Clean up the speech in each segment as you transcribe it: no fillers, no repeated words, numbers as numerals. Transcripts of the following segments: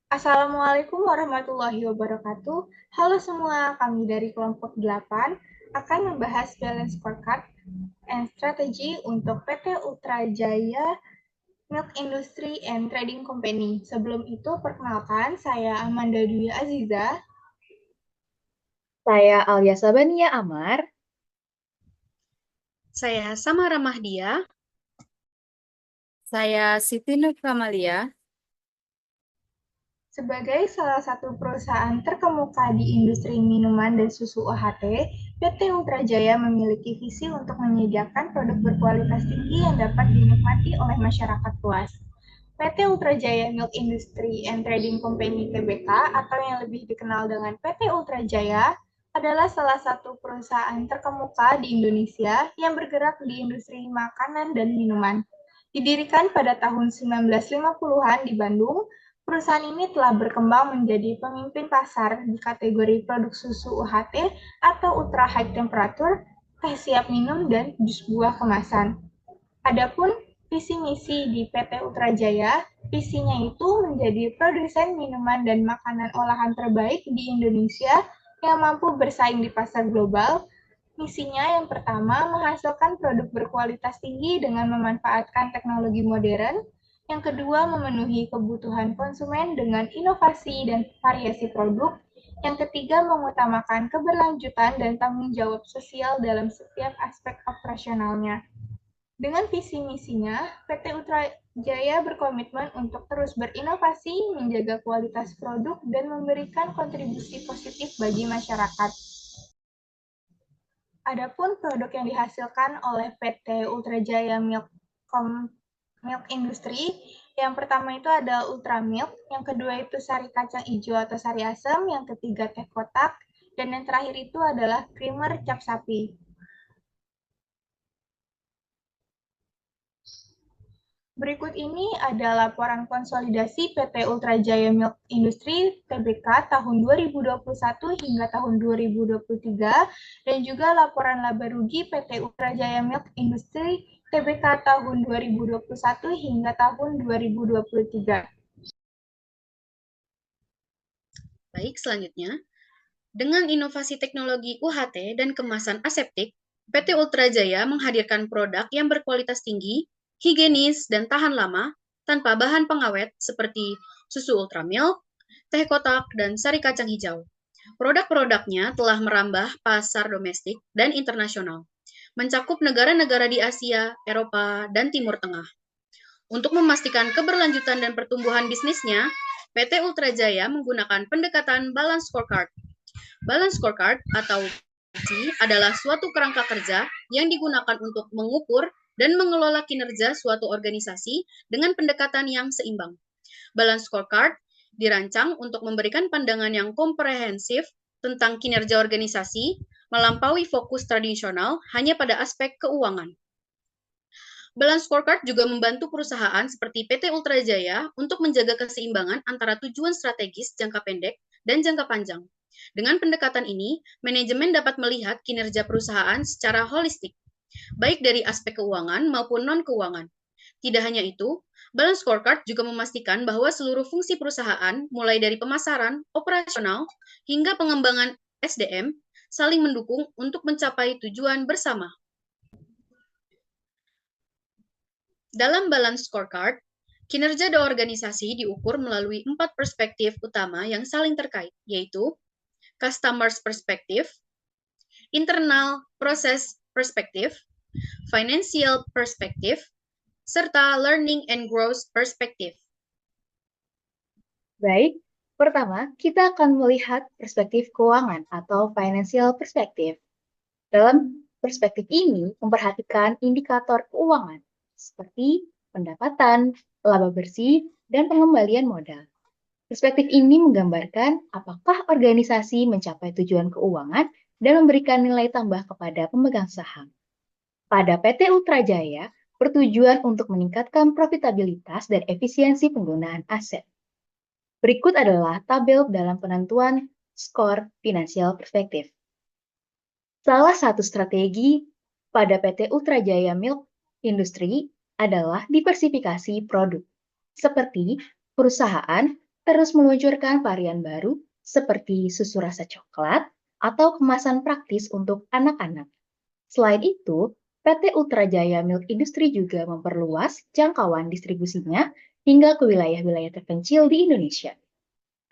Assalamualaikum warahmatullahi wabarakatuh. Halo semua, kami dari kelompok 8 akan membahas balance scorecard and strategy untuk PT Ultra Jaya Milk Industry and Trading Company. Sebelum itu, perkenalkan, saya Amanda Dwi Aziza. Saya Alia Sabania Amar. Saya Samara Mahdia. Saya Siti Nur Kamalia. Sebagai salah satu perusahaan terkemuka di industri minuman dan susu UHT, PT Ultra Jaya memiliki visi untuk menyediakan produk berkualitas tinggi yang dapat dinikmati oleh masyarakat luas. PT Ultra Jaya Milk Industry and Trading Company Tbk atau yang lebih dikenal dengan PT Ultra Jaya adalah salah satu perusahaan terkemuka di Indonesia yang bergerak di industri makanan dan minuman. Didirikan pada tahun 1950-an di Bandung, perusahaan ini telah berkembang menjadi pemimpin pasar di kategori produk susu UHT atau ultra high temperature, teh siap minum, dan jus buah kemasan. Adapun visi misi di PT Ultra Jaya, visinya itu menjadi produsen minuman dan makanan olahan terbaik di Indonesia yang mampu bersaing di pasar global. Misinya yang pertama, menghasilkan produk berkualitas tinggi dengan memanfaatkan teknologi modern. Yang kedua, memenuhi kebutuhan konsumen dengan inovasi dan variasi produk. Yang ketiga, mengutamakan keberlanjutan dan tanggung jawab sosial dalam setiap aspek operasionalnya. Dengan visi misinya, PT Ultra Jaya berkomitmen untuk terus berinovasi, menjaga kualitas produk, dan memberikan kontribusi positif bagi masyarakat. Adapun produk yang dihasilkan oleh PT Ultra Jaya Milk Industry, yang pertama itu ada Ultra Milk, yang kedua itu sari kacang hijau atau sari asam, yang ketiga teh kotak, dan yang terakhir itu adalah creamer cap sapi. Berikut ini ada laporan konsolidasi PT Ultra Jaya Milk Industry Tbk tahun 2021 hingga tahun 2023 dan juga laporan laba rugi PT Ultra Jaya Milk Industry Tbk tahun 2021 hingga tahun 2023. Baik, selanjutnya. Dengan inovasi teknologi UHT dan kemasan aseptik, PT Ultra Jaya menghadirkan produk yang berkualitas tinggi, higienis, dan tahan lama tanpa bahan pengawet seperti susu Ultra Milk, teh kotak, dan sari kacang hijau. Produk-produknya telah merambah pasar domestik dan internasional, mencakup negara-negara di Asia, Eropa, dan Timur Tengah. Untuk memastikan keberlanjutan dan pertumbuhan bisnisnya, PT Ultra Jaya menggunakan pendekatan Balance Scorecard. Balance Scorecard atau BSC adalah suatu kerangka kerja yang digunakan untuk mengukur dan mengelola kinerja suatu organisasi dengan pendekatan yang seimbang. Balance Scorecard dirancang untuk memberikan pandangan yang komprehensif tentang kinerja organisasi, melampaui fokus tradisional hanya pada aspek keuangan. Balance scorecard juga membantu perusahaan seperti PT Ultra Jaya untuk menjaga keseimbangan antara tujuan strategis jangka pendek dan jangka panjang. Dengan pendekatan ini, manajemen dapat melihat kinerja perusahaan secara holistik, baik dari aspek keuangan maupun non-keuangan. Tidak hanya itu, balance scorecard juga memastikan bahwa seluruh fungsi perusahaan, mulai dari pemasaran, operasional, hingga pengembangan SDM, saling mendukung untuk mencapai tujuan bersama. Dalam balance scorecard, kinerja organisasi diukur melalui 4 perspektif utama yang saling terkait, yaitu customer's perspective, internal process perspective, financial perspective, serta learning and growth perspective. Baik, pertama kita akan melihat perspektif keuangan atau financial perspective. Dalam perspektif ini memperhatikan indikator keuangan seperti pendapatan, laba bersih, dan pengembalian modal. Perspektif ini menggambarkan apakah organisasi mencapai tujuan keuangan dan memberikan nilai tambah kepada pemegang saham. Pada PT Ultra Jaya, bertujuan untuk meningkatkan profitabilitas dan efisiensi penggunaan aset. Berikut adalah tabel dalam penentuan skor finansial perspektif. Salah satu strategi pada PT Ultra Jaya Milk Industry adalah diversifikasi produk, seperti perusahaan terus meluncurkan varian baru seperti susu rasa coklat atau kemasan praktis untuk anak-anak. Selain itu, PT Ultra Jaya Milk Industry juga memperluas jangkauan distribusinya hingga ke wilayah-wilayah terpencil di Indonesia.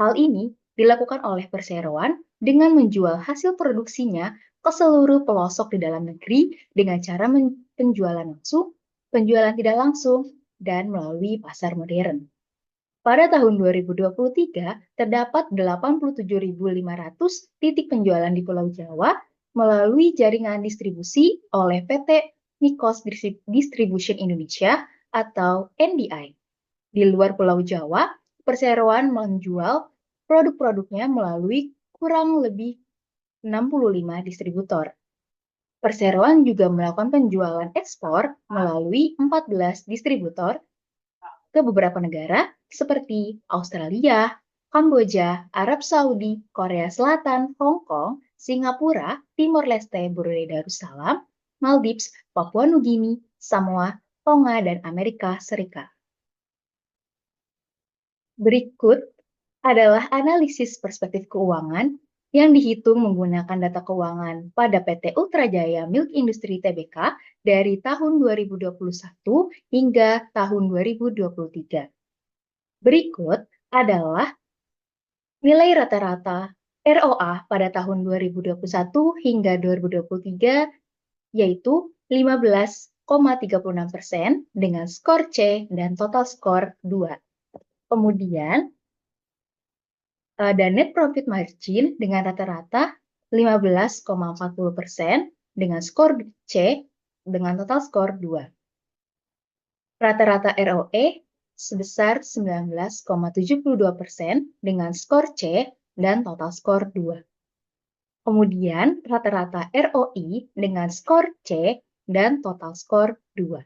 Hal ini dilakukan oleh perseroan dengan menjual hasil produksinya ke seluruh pelosok di dalam negeri dengan cara penjualan langsung, penjualan tidak langsung, dan melalui pasar modern. Pada tahun 2023, terdapat 87.500 titik penjualan di Pulau Jawa melalui jaringan distribusi oleh PT Nikos Distribution Indonesia atau NDI. Di luar Pulau Jawa, perseroan menjual produk-produknya melalui kurang lebih 65 distributor. Perseroan juga melakukan penjualan ekspor melalui 14 distributor ke beberapa negara seperti Australia, Kamboja, Arab Saudi, Korea Selatan, Hong Kong, Singapura, Timor Leste, Brunei Darussalam, Maldives, Papua Nugini, Samoa, Tonga, dan Amerika Serikat. Berikut adalah analisis perspektif keuangan yang dihitung menggunakan data keuangan pada PT Ultra Jaya Milk Industry Tbk dari tahun 2021 hingga tahun 2023. Berikut adalah nilai rata-rata ROA pada tahun 2021 hingga 2023, yaitu 15,36% dengan skor C dan total skor 2. Kemudian, dan net profit margin dengan rata-rata 15,40% dengan skor C dengan total skor 2. Rata-rata ROE sebesar 19,72% dengan skor C dan total skor 2. Kemudian rata-rata ROI dengan skor C dan total skor 2.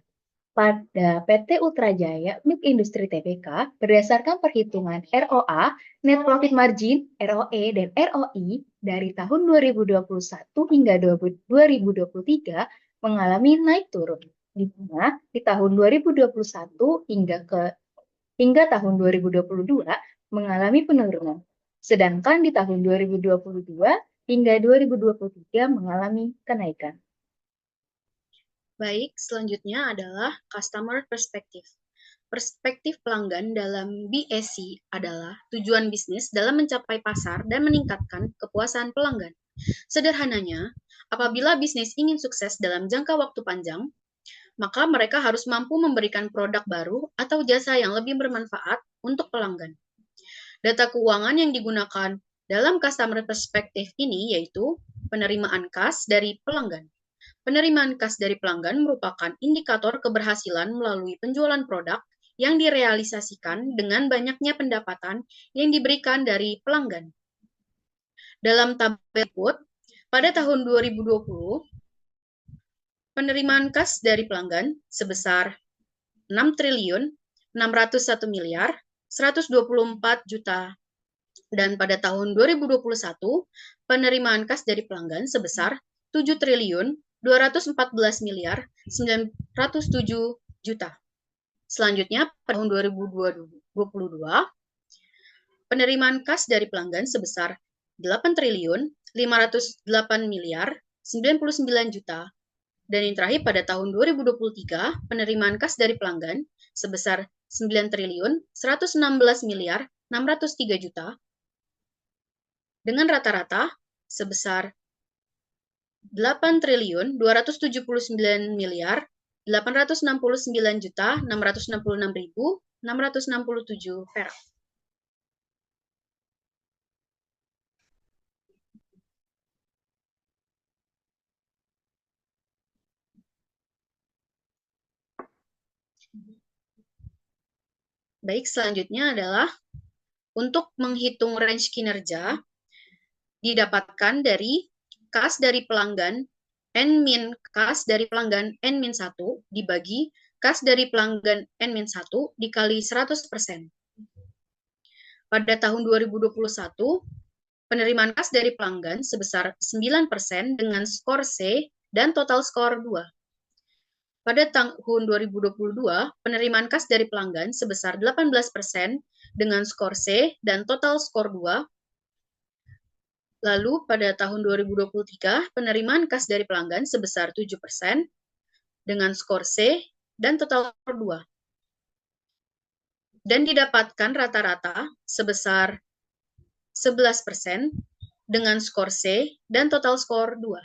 Pada PT Ultra Jaya Milk Industry Tbk, berdasarkan perhitungan ROA, net profit margin, ROE, dan ROI dari tahun 2021 hingga 2023 mengalami naik turun, di mana di tahun 2021 hingga tahun 2022 mengalami penurunan, sedangkan di tahun 2022 hingga 2023 mengalami kenaikan. Baik, selanjutnya adalah Customer Perspective. Perspektif pelanggan dalam BSC adalah tujuan bisnis dalam mencapai pasar dan meningkatkan kepuasan pelanggan. Sederhananya, apabila bisnis ingin sukses dalam jangka waktu panjang, maka mereka harus mampu memberikan produk baru atau jasa yang lebih bermanfaat untuk pelanggan. Data keuangan yang digunakan dalam Customer Perspective ini yaitu penerimaan kas dari pelanggan. Penerimaan kas dari pelanggan merupakan indikator keberhasilan melalui penjualan produk yang direalisasikan dengan banyaknya pendapatan yang diberikan dari pelanggan. Dalam tabel berikut, pada tahun 2020, penerimaan kas dari pelanggan sebesar 6.601.124 juta dan pada tahun 2021 penerimaan kas dari pelanggan sebesar 7.214.907 juta. Selanjutnya, pada tahun 2022, penerimaan kas dari pelanggan sebesar 8.508.099 juta. Dan yang terakhir, pada tahun 2023, penerimaan kas dari pelanggan sebesar 9.116.603 juta dengan rata-rata sebesar 8.279.869.666.667 perak. Baik, selanjutnya adalah untuk menghitung range kinerja didapatkan dari kas dari pelanggan N- kas dari pelanggan N-1 dibagi kas dari pelanggan N-1 dikali 100%. Pada tahun 2021, penerimaan kas dari pelanggan sebesar 9% dengan skor C dan total skor 2. Pada tahun 2022, penerimaan kas dari pelanggan sebesar 18% dengan skor C dan total skor 2. Lalu pada tahun 2023, penerimaan kas dari pelanggan sebesar 7% dengan skor C dan total skor 2. Dan didapatkan rata-rata sebesar 11% dengan skor C dan total skor 2.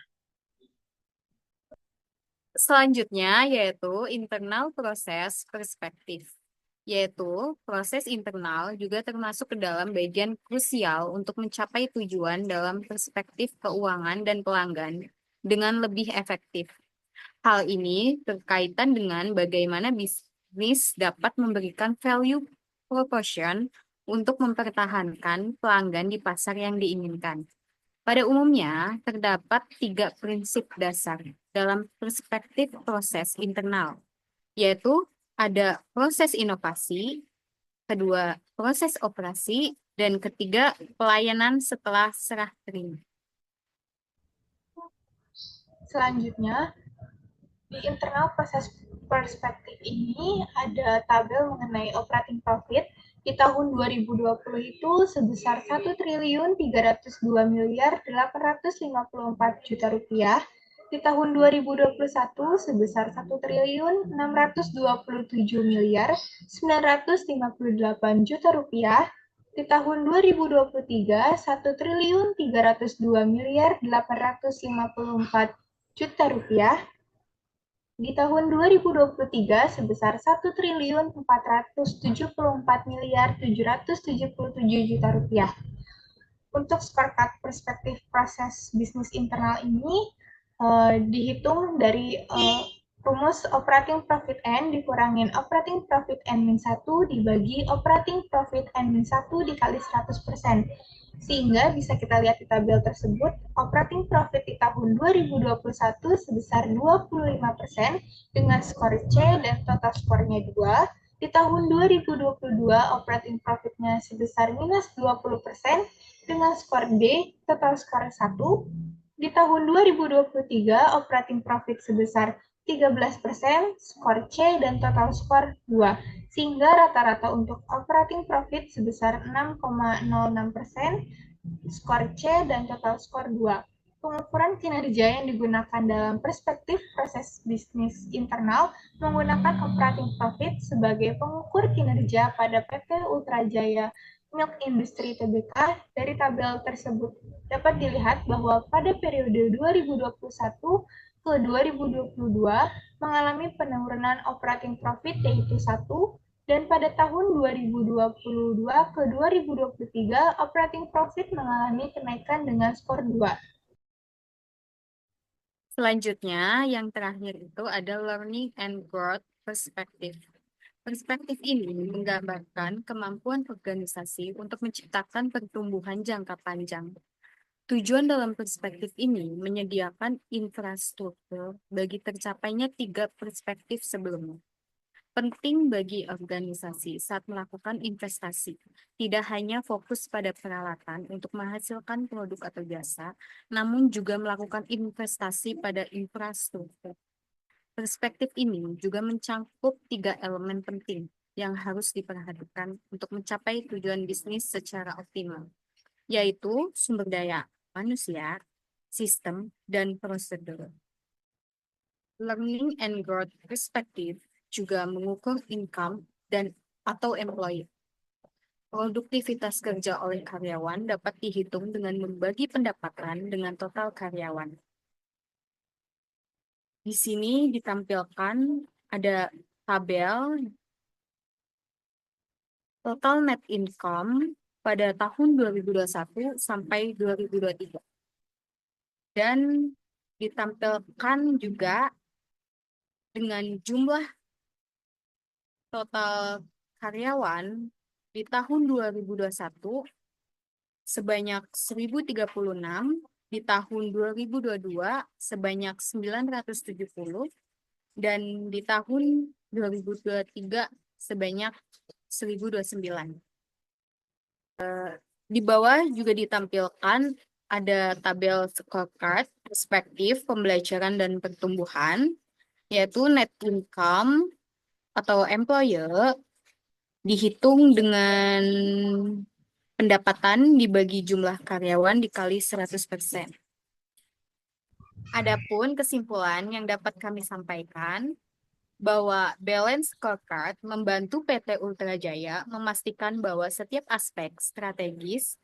Selanjutnya yaitu internal proses perspektif, yaitu proses internal juga termasuk ke dalam bagian krusial untuk mencapai tujuan dalam perspektif keuangan dan pelanggan dengan lebih efektif. Hal ini berkaitan dengan bagaimana bisnis dapat memberikan value proposition untuk mempertahankan pelanggan di pasar yang diinginkan. Pada umumnya, terdapat 3 prinsip dasar dalam perspektif proses internal, yaitu ada proses inovasi, kedua proses operasi, dan ketiga pelayanan setelah serah terima. Selanjutnya, di internal proses perspektif ini ada tabel mengenai operating profit di tahun 2020 itu sebesar 1.302.854 juta rupiah, di tahun 2021 sebesar 1.627.958 juta rupiah, di tahun 2023 1.302.854 juta rupiah, di tahun 2023 sebesar 1.474.777 juta rupiah. Untuk scorecard perspektif proses bisnis internal ini dihitung dari rumus operating profit N dikurangin operating profit N-1 dibagi operating profit N-1 dikali 100%. Sehingga bisa kita lihat di tabel tersebut, operating profit di tahun 2021 sebesar 25% dengan skor C dan total skornya 2. Di tahun 2022, operating profitnya sebesar minus 20% dengan skor D, total skor 1. Di tahun 2023, operating profit sebesar 13%, skor C, dan total skor 2. Sehingga rata-rata untuk operating profit sebesar 6,06%, skor C, dan total skor 2. Pengukuran kinerja yang digunakan dalam perspektif proses bisnis internal menggunakan operating profit sebagai pengukur kinerja pada PT Ultra Jaya Milk Industry Tbk. Dari tabel tersebut dapat dilihat bahwa pada periode 2021 ke 2022 mengalami penurunan operating profit yaitu 1, dan pada tahun 2022 ke 2023 operating profit mengalami kenaikan dengan skor 2. Selanjutnya, yang terakhir itu ada learning and growth perspective. Perspektif ini menggambarkan kemampuan organisasi untuk menciptakan pertumbuhan jangka panjang. Tujuan dalam perspektif ini menyediakan infrastruktur bagi tercapainya 3 perspektif sebelumnya. Penting bagi organisasi saat melakukan investasi, tidak hanya fokus pada peralatan untuk menghasilkan produk atau jasa, namun juga melakukan investasi pada infrastruktur. Perspektif ini juga mencangkup 3 elemen penting yang harus diperhatikan untuk mencapai tujuan bisnis secara optimal, yaitu sumber daya manusia, sistem, dan prosedur. Learning and growth perspective juga mengukur income dan atau employee. Produktivitas kerja oleh karyawan dapat dihitung dengan membagi pendapatan dengan total karyawan. Di sini ditampilkan ada tabel total net income pada tahun 2021 sampai 2023. Dan ditampilkan juga dengan jumlah total karyawan di tahun 2021 sebanyak 1.036, di tahun 2022 sebanyak 970, dan di tahun 2023 sebanyak 1.029. Di bawah juga ditampilkan ada tabel scorecard perspektif pembelajaran dan pertumbuhan, yaitu net income atau employer dihitung dengan pendapatan dibagi jumlah karyawan dikali 100%. Adapun kesimpulan yang dapat kami sampaikan bahwa balance scorecard membantu PT Ultra Jaya memastikan bahwa setiap aspek strategis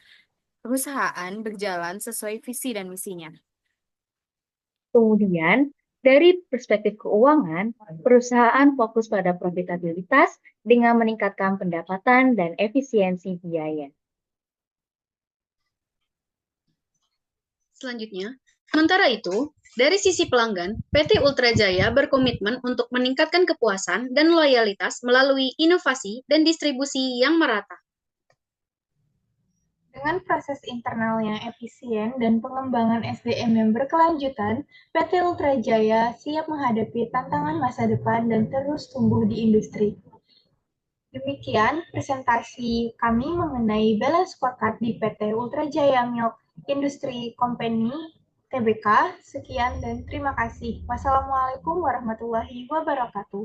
perusahaan berjalan sesuai visi dan misinya. Kemudian, dari perspektif keuangan, perusahaan fokus pada profitabilitas dengan meningkatkan pendapatan dan efisiensi biaya. Selanjutnya, sementara itu, dari sisi pelanggan, PT Ultra Jaya berkomitmen untuk meningkatkan kepuasan dan loyalitas melalui inovasi dan distribusi yang merata. Dengan proses internal yang efisien dan pengembangan SDM yang berkelanjutan, PT Ultra Jaya siap menghadapi tantangan masa depan dan terus tumbuh di industri. Demikian presentasi kami mengenai balance scorecard di PT Ultra Jaya Milk Industry Company Tbk. Sekian dan terima kasih. Wassalamualaikum warahmatullahi wabarakatuh.